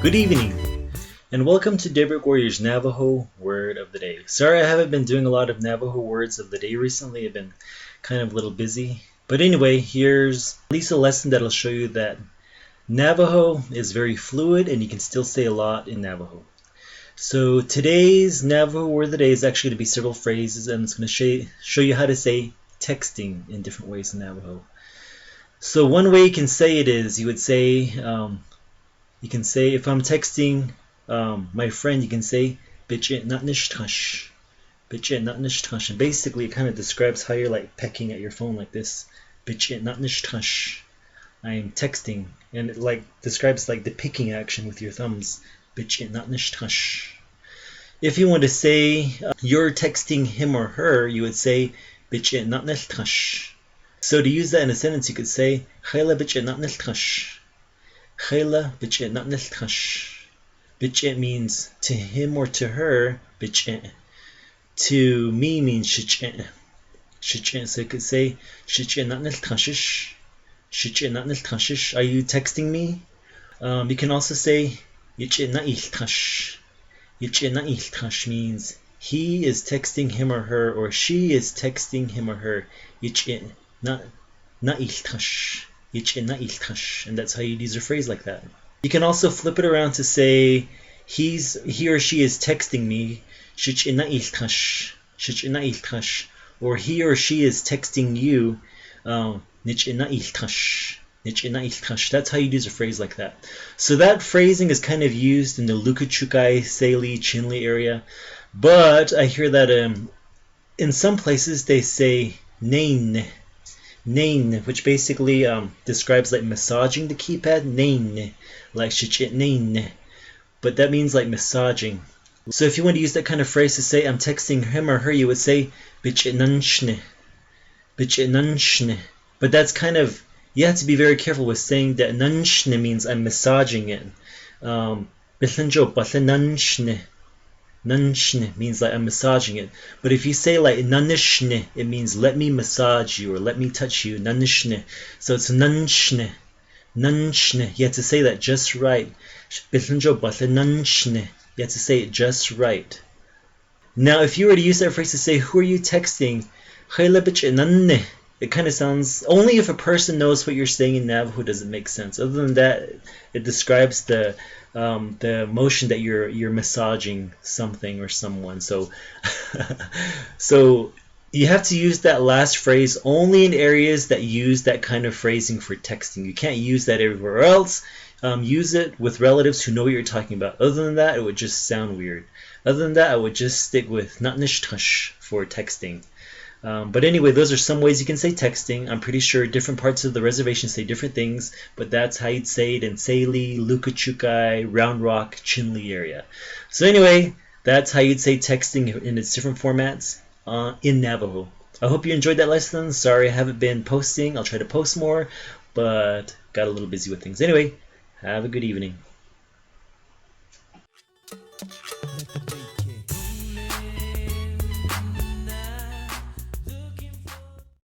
Good evening, and welcome to Daybreak Warriors Navajo Word of the Day. Sorry I haven't been doing a lot of Navajo Words of the Day recently. I've been kind of a little busy. But anyway, here's at least a lesson that'll show you that Navajo is very fluid and you can still say a lot in Navajo. So today's Navajo Word of the Day is actually going to be several phrases, and it's going to show you how to say texting in different ways in Navajo. So one way you can say it is, you would say, if I'm texting my friend, you can say Bich'i ná'níshta. Bich'i ná'níshta. And basically it kind of describes how you're like pecking at your phone like this. Bich'i ná'níshta. I'm texting, and it like describes like the picking action with your thumbs. Bich'i ná'níshta. If you want to say you're texting him or her, you would say Bich'i ná'níłta. So to use that in a sentence, you could say Chinle bich'i ná'níłta. Chinle bich'i ná'níłta. Bich'i means to him or to her, Bich'i. To me means Shich'i. Shich'i. So you could say Shich'i ná'níłta. Shich'i ná'níłta. Are you texting me? You can also say Yich'i ná'iiłta. Yich'i ná'iiłta means he is texting him or her, or she is texting him or her. Yich'i ná'iiłta. Yich'i ná'iiłta. And that's how you use a phrase like that. You can also flip it around to say he or she is texting me. Shich'i ná'iiłta. Shich'i ná'iiłta. Or he or she is texting you. Nich'i ná'iiłta. Nich'i ná'iiłta. That's how you use a phrase like that. So that phrasing is kind of used in the Lukachukai, Tsaile, Chinle area. But I hear that in some places they say néińih. Néinih, which basically describes like massaging the keypad. Néinih, like Shich'i néinih. But that means like massaging. So if you want to use that kind of phrase to say I'm texting him or her, you would say Bich'i nanshnih. Bich'i nanshnih. But that's kind of, you have to be very careful with saying that nanshnih means I'm massaging it. Bich'injo batla nanshnih. Nanshnih means like I'm massaging it. But if you say like nanshnih, it means let me massage you or let me touch you. Nanshnih. So it's nanshnih. Nanshnih. You have to say that just right. Bich'injo batla nanshnih. You have to say it just right. Now if you were to use that phrase to say who are you texting, it kind of sounds, only if a person knows what you're saying in Navajo does it make sense. Other than that, it describes the motion that you're massaging something or someone. So so you have to use that last phrase only in areas that use that kind of phrasing for texting. You can't use that everywhere else. Use it with relatives who know what you're talking about. Other than that, it would just sound weird. Other than that, I would just stick with ná'níshta for texting. But anyway, those are some ways you can say texting. I'm pretty sure different parts of the reservation say different things, but that's how you'd say it in Tsaile, Lukachukai, Round Rock, Chinle area. So anyway, that's how you'd say texting in its different formats in Navajo. I hope you enjoyed that lesson. Sorry I haven't been posting. I'll try to post more, but got a little busy with things. Anyway, have a good evening.